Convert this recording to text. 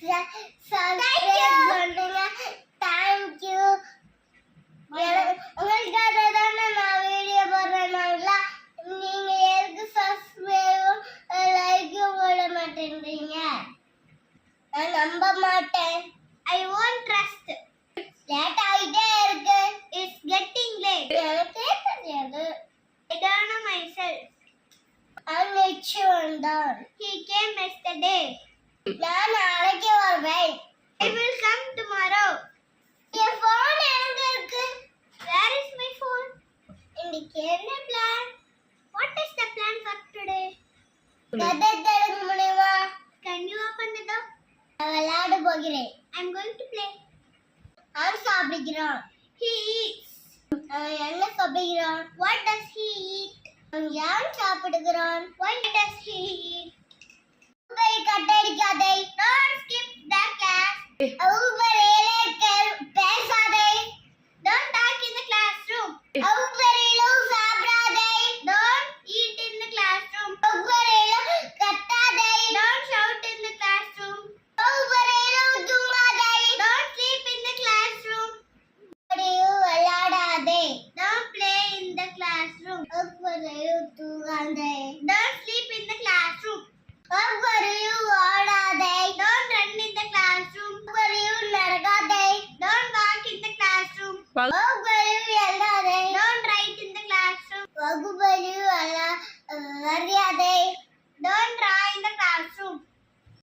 Subscribe பண்ணுங்க. Thank you. உங்களுக்காக தானே நான் வீடியோ போடுறேனாங்களா, நீங்க எதுக்கு சப்ஸ்கிரைபும் லைக்கும் போட மாட்டேன்றீங்க? நான் நம்ப மாட்டேன். I won't trust. லேட் ஆயிட்டே இருக்கு. It's getting late. எனக்கு தெரியாது. I don't know myself. I'm H1 He came yesterday. நான் நாளைக்கு வருவேன். I will come tomorrow. Your phone எங்க இருக்கு? Where is my phone? இன்னைக்கு என்ன plan? What is the plan for today? கதை தெலுங்கு முடியுமா? Can you open the door? நான் விளையாட போகிறேன். I'm going to play. அவன் சாப்பிடுகிறான். He eats. அவன் என்ன சாப்பிடுகிறான்? What does he eat? அவன் ஏன் சாப்பிடுகிறான்? Why does he eat? உங்களை கட்டடிக்காதே. Don't skip the class. உங்களிலே பேசாதே. Don't talk in the classroom. உங்களிலே சாப்பிடாதே. Don't eat in the classroom. உங்களிலே கத்தாதே. Don't shout in the classroom. உங்களிலே தூங்காதே. Don't sleep in the classroom. உங்களிலே விளையாடாதே. Don't play in the classroom. உங்களிலே தூங்காதே. Don't sleep in the classroom. உங்களிலே ஓடாதே. Don't run in the classroom. உங்களிலே நடக்காதே. Don't walk in the classroom. உங்களிலே எழுதாதே. Don't write in the classroom. உங்களிலே வரையாதே.